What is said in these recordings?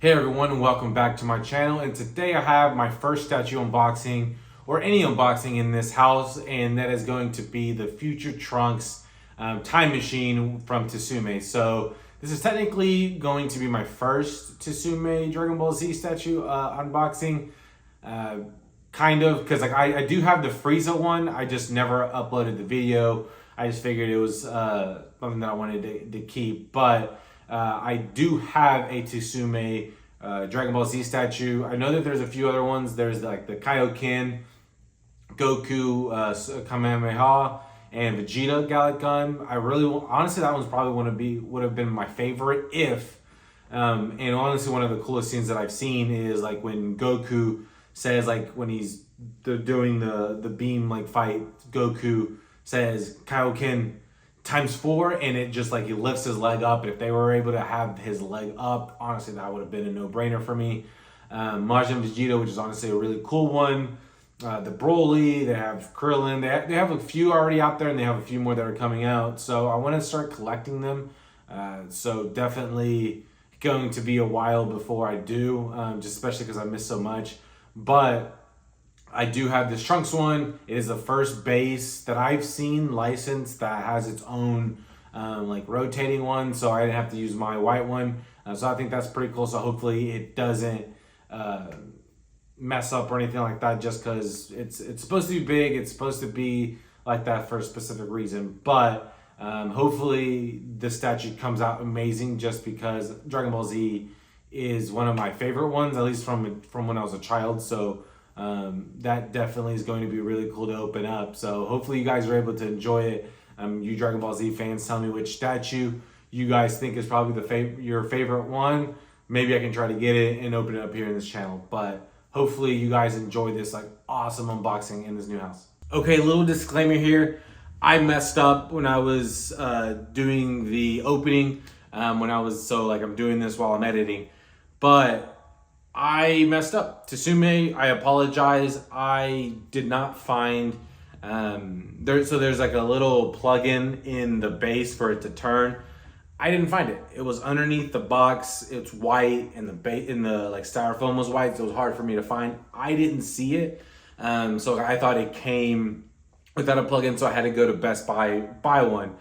Hey everyone, and welcome back to my channel. And today I have my first statue unboxing, or any unboxing in this house, and that is going to be the Future Trunks time machine from Tsume. So this is technically going to be my first Tsume Dragon Ball Z statue unboxing, kind of, because like I do have the Frieza one. I just never uploaded the video. I just figured it was something that I wanted to keep, but I do have a Tsume Dragon Ball Z statue. I know that there's a few other ones. There's like the Kaioken, Goku Kamehameha, and Vegeta Gallic Gun. I really, honestly, that one's probably would have been my favorite if. And honestly, one of the coolest scenes that I've seen is like when Goku says, like when he's doing the beam like fight, Goku says Kaioken ×4, and it just like he lifts his leg up. And if they were able to have his leg up, honestly, that would have been a no-brainer for me. Majin Vegeta, which is honestly a really cool one. The Broly, they have Krillin, they have a few already out there, and they have a few more that are coming out. So I want to start collecting them. So definitely going to be a while before I do, just especially because I miss so much. But I do have this Trunks one. It is the first base that I've seen licensed that has its own like rotating one, so I didn't have to use my white one. So I think that's pretty cool. So hopefully it doesn't mess up or anything like that, just because it's supposed to be big. It's supposed to be like that for a specific reason. But hopefully the statue comes out amazing, just because Dragon Ball Z is one of my favorite ones, at least from when I was a child. So that definitely is going to be really cool to open up. So hopefully you guys are able to enjoy it. You Dragon Ball Z fans, tell me which statue you guys think is probably your favorite one. Maybe I can try to get it and open it up here in this channel. But hopefully you guys enjoy this like awesome unboxing in this new house. Okay, little disclaimer here. I messed up when I was doing the opening. I'm doing this while I'm editing, but I messed up. Tsume, I apologize. I did not find there's like a little plug-in in the base for it to turn. I didn't find it. It was underneath the box. It's white, and the like styrofoam was white, so it was hard for me to find. I didn't see it, so I thought it came without a plug-in, so I had to go to Best Buy buy one,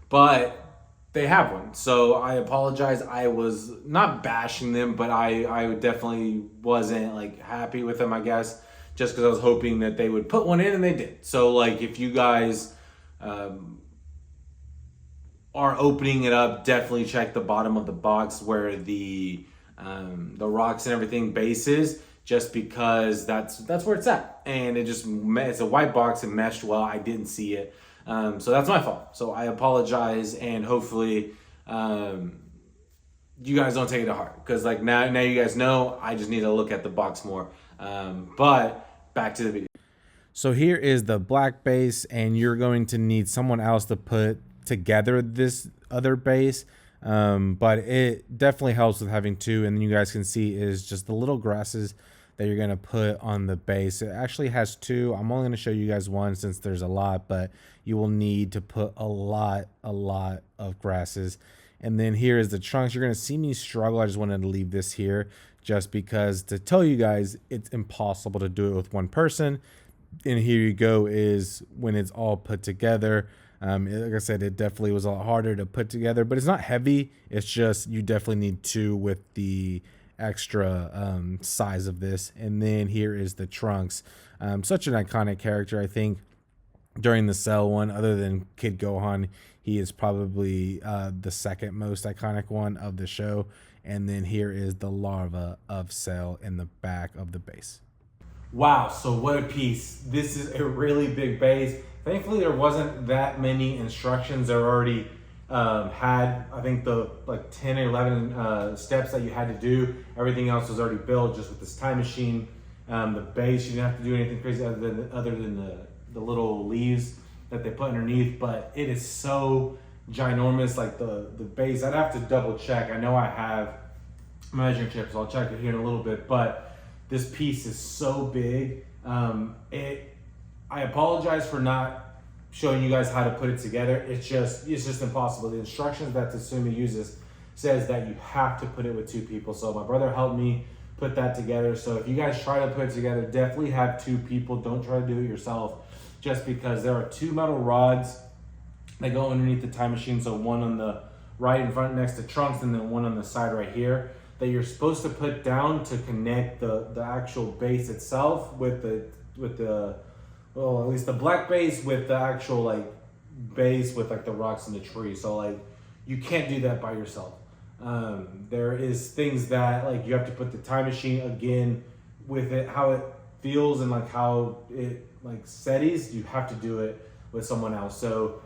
but they have one. So I apologize. I was not bashing them, but I definitely wasn't like happy with them, I guess, just because I was hoping that they would put one in, and they did. So like if you guys are opening it up, definitely check the bottom of the box where the rocks and everything base is, just because that's where it's at. And it's a white box and meshed well. I didn't see it. So that's my fault. So I apologize, and hopefully you guys don't take it to heart, because like now you guys know I just need to look at the box more. But back to the video. So here is the black base, and you're going to need someone else to put together this other base. But it definitely helps with having two, and then you guys can see is just the little grasses that you're going to put on the base. It actually has two. I'm only going to show you guys one since there's a lot, but you will need to put a lot of grasses. And then here is the Trunks. You're going to see me struggle. I just wanted to leave this here just because, to tell you guys, it's impossible to do it with one person. And here you go is when it's all put together. Like I said, it definitely was a lot harder to put together, but it's not heavy. It's just you definitely need two with the extra size of this. And then here is the Trunks. Such an iconic character. I think during the Cell one, other than Kid Gohan, he is probably the second most iconic one of the show. And then here is the larva of Cell in the back of the base. Wow, so what a piece. This is a really big base. Thankfully there wasn't that many instructions. There already had, I think, the like 10 or 11 steps that you had to do. Everything else was already built just with this time machine. The base, you didn't have to do anything crazy other than the little leaves that they put underneath. But it is so ginormous, like the base. I'd have to double check. I know I have measuring chips, so I'll check it here in a little bit. But this piece is so big. I apologize for not showing you guys how to put it together. It's just impossible. The instructions that Tsume uses says that you have to put it with 2 people. So my brother helped me put that together. So if you guys try to put it together, definitely have 2 people. Don't try to do it yourself, just because there are 2 metal rods that go underneath the time machine. So one on the right in front next to Trunks, and then one on the side right here, that you're supposed to put down to connect the actual base itself with the well, at least the black base with the actual like base with like the rocks and the tree. So like you can't do that by yourself. There is things that like you have to put the time machine again with it, how it feels and like how it like steadies. You have to do it with someone else. So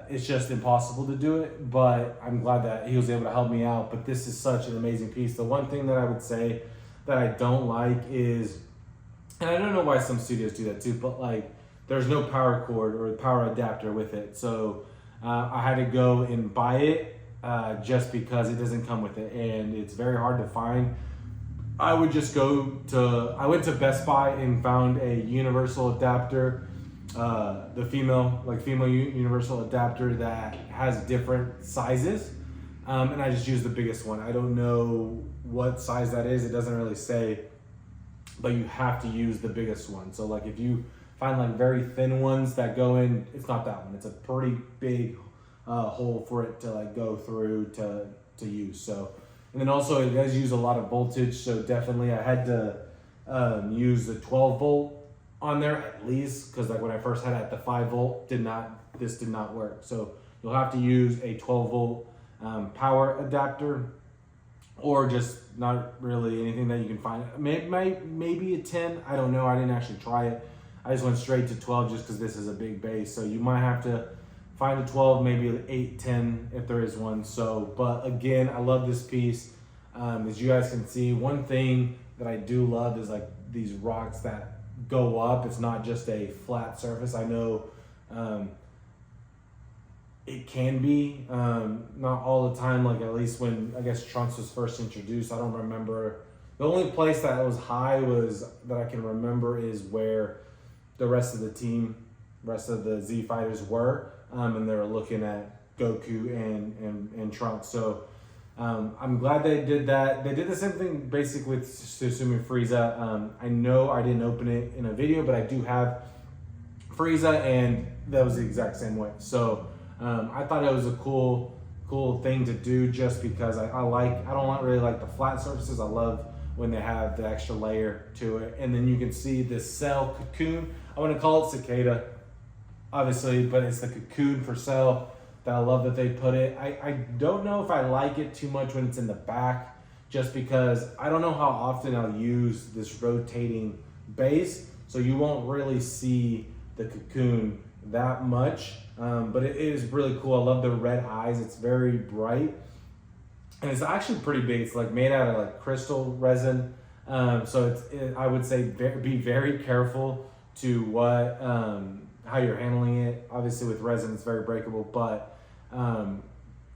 it's just impossible to do it, but I'm glad that he was able to help me out. But this is such an amazing piece. The one thing that I would say that I don't like is, and I don't know why some studios do that too, but like there's no power cord or power adapter with it. So I had to go and buy it just because it doesn't come with it, and it's very hard to find. I went to Best Buy and found a universal adapter, the female universal adapter that has different sizes, and I just used the biggest one. I don't know what size that is, it doesn't really say, but you have to use the biggest one. So like if you find like very thin ones that go in, it's not that one, it's a pretty big hole for it to like go through to use. So, and then also it does use a lot of voltage, so definitely I had to use the 12 volt on there at least, because like when I first had it at the 5 volt, this did not work. So you'll have to use a 12 volt power adapter, or just not really anything that you can find. Maybe a 10, I don't know, I didn't actually try it. I just went straight to 12 just because this is a big base. So you might have to find a 12, maybe an 8, 10 if there is one. So, but again, I love this piece. As you guys can see, one thing that I do love is like these rocks that go up. It's not just a flat surface. I know it can be, not all the time, like at least when I guess Trunks was first introduced. I don't remember. The only place that was high that I can remember is where the rest of the team, rest of the Z fighters were, and they were looking at Goku and Trunks. So I'm glad they did that. They did the same thing basically with Tsume and Frieza. I know I didn't open it in a video, but I do have Frieza, and that was the exact same way. So I thought it was a cool thing to do, just because I don't really like the flat surfaces. I love when they have the extra layer to it. And then you can see this cell cocoon. I want to call it cicada, obviously, but it's the cocoon for Cell that I love that they put it. I don't know if I like it too much when it's in the back, just because I don't know how often I'll use this rotating base, so you won't really see the cocoon that much, but it is really cool. I love the red eyes. It's very bright, and it's actually pretty big. It's like made out of like crystal resin, so I would say be very careful to what how you're handling it. Obviously with resin it's very breakable, but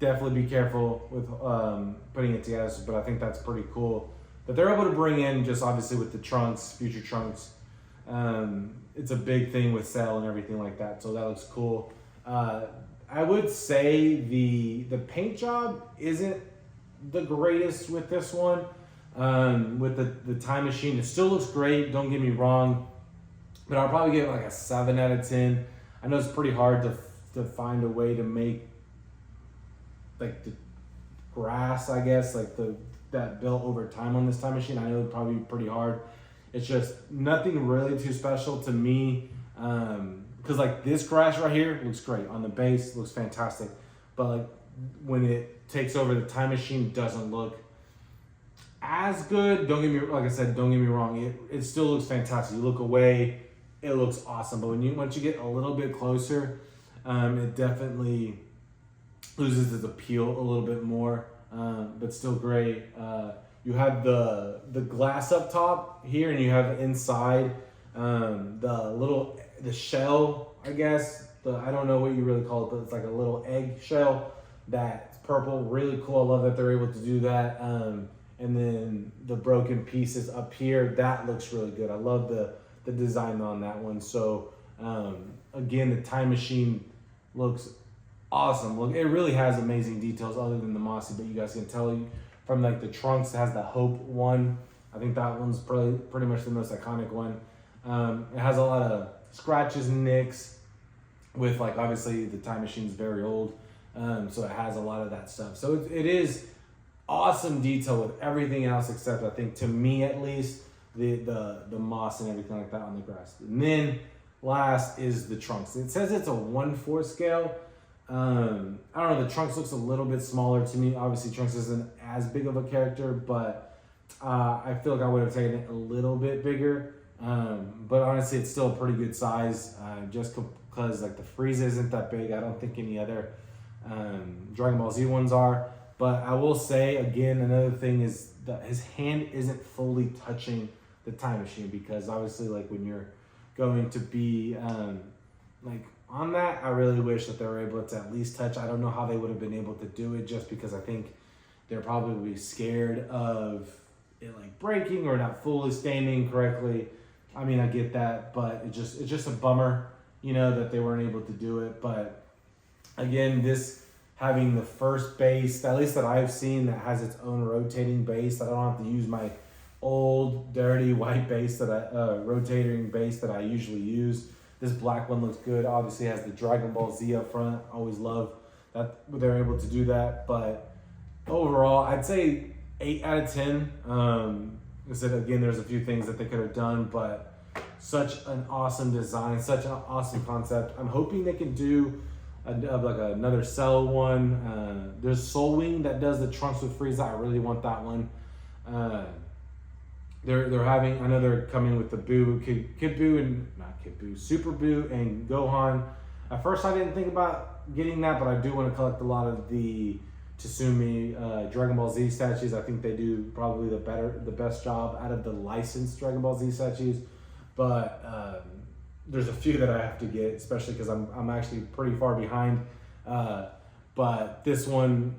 definitely be careful with putting it together. But I think that's pretty cool that they're able to bring in, just obviously with the Trunks, future Trunks. It's a big thing with Cell and everything like that, so that looks cool. I would say the paint job isn't the greatest with this one. With the time machine, it still looks great, don't get me wrong, but I'll probably give it like a 7 out of 10. I know it's pretty hard to find a way to make like the grass, I guess, like that built over time on this time machine. I know it'd probably be pretty hard. It's just nothing really too special to me, because like this grass right here looks great on the base, looks fantastic, but like when it takes over the time machine, it doesn't look as good. Don't get me wrong, it still looks fantastic. You look away, it looks awesome, but once you get a little bit closer, it definitely loses its appeal a little bit more, but still great. You have the glass up top here, and you have inside the shell, I guess. I don't know what you really call it, but it's like a little egg shell that's purple. Really cool. I love that they're able to do that. And then the broken pieces up here, that looks really good. I love the design on that one. So again, the time machine looks awesome. Look, it really has amazing details other than the Mossy, but you guys can tell from like the trunks, it has the Hope one. I think that one's pretty much the most iconic one. It has a lot of scratches and nicks with, like, obviously the Time Machine's very old. So it has a lot of that stuff. So it is awesome detail with everything else except, I think, to me at least, the moss and everything like that on the grass. And then last is the trunks. It says it's a 1/4 scale. I don't know, the Trunks looks a little bit smaller to me. Obviously Trunks isn't as big of a character, but I feel like I would have taken it a little bit bigger. But honestly, it's still a pretty good size, just because like the Frieza isn't that big. I don't think any other Dragon Ball Z ones are. But I will say, again, another thing is that his hand isn't fully touching the Time Machine, because obviously, like, when you're going to be like on that, I really wish that they were able to at least touch. I don't know how they would have been able to do it, just because I think they're probably scared of it like breaking or not fully standing correctly. I mean, I get that, but it's just a bummer, you know, that they weren't able to do it. But again, this having the first base, at least that I've seen, that has its own rotating base. I don't have to use my old dirty white base that rotating base that I usually use. This black one looks good. Obviously has the Dragon Ball Z up front. Always love that they're able to do that. But overall, I'd say 8 out of 10. I said, again, there's a few things that they could have done, but such an awesome design, such an awesome concept. I'm hoping they can do like another Cell one. There's Soul Wing that does the Trunks with Frieza. I really want that one. They're having, I know they're coming with the Boo, Kid Boo, and not Kid Boo, Super Boo and Gohan. At first I didn't think about getting that, but I do want to collect a lot of the Tsume Dragon Ball Z statues. I think they do probably the best job out of the licensed Dragon Ball Z statues. But there's a few that I have to get, especially because I'm actually pretty far behind. But this one,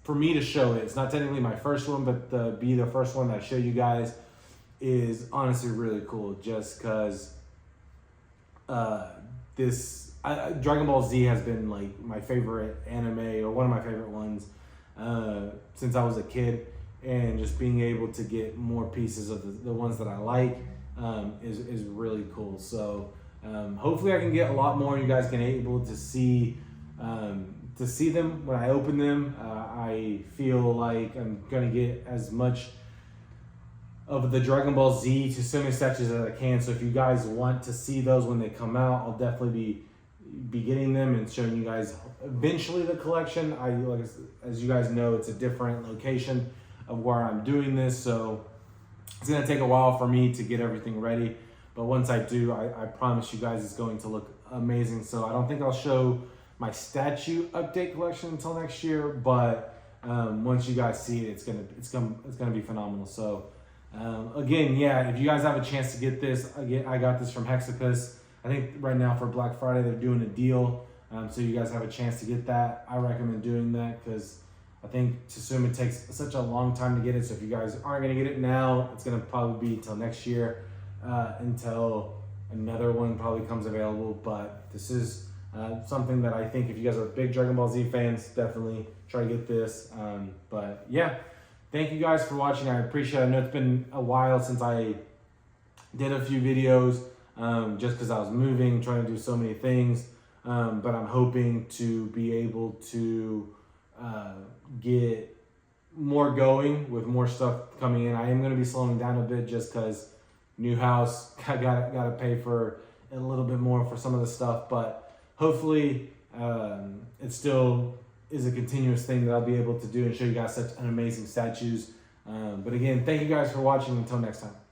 for me to show it's not technically my first one, but to be the first one that I show you guys is honestly really cool, just because Dragon Ball Z has been like my favorite anime, or one of my favorite ones, since I was a kid, and just being able to get more pieces of the ones that I like is really cool. So hopefully I can get a lot more. You guys can able to see them when I open them. I feel like I'm gonna get as much of the Dragon Ball Z to Tsume statues as I can. So if you guys want to see those when they come out, I'll definitely be getting them and showing you guys eventually the collection. As you guys know, it's a different location of where I'm doing this, so it's gonna take a while for me to get everything ready. But once I do, I promise you guys it's going to look amazing. So I don't think I'll show my statue update collection until next year, but once you guys see it, it's gonna be phenomenal. So again, yeah, if you guys have a chance to get this, again, I got this from Hexapus. I think right now for Black Friday they're doing a deal, so you guys have a chance to get that. I recommend doing that because I think Tsume takes such a long time to get it. So if you guys aren't gonna get it now, it's gonna probably be until next year, until another one probably comes available. But this is something that I think if you guys are big Dragon Ball Z fans, definitely try to get this. But yeah, thank you guys for watching. I appreciate it. I know it's been a while since I did a few videos, just because I was moving, trying to do so many things. But I'm hoping to be able to get more going with more stuff coming in. I am going to be slowing down a bit just because new house, I got to pay for a little bit more for some of the stuff. But hopefully it still is a continuous thing that I'll be able to do and show you guys such an amazing statues. But again, thank you guys for watching. Until next time.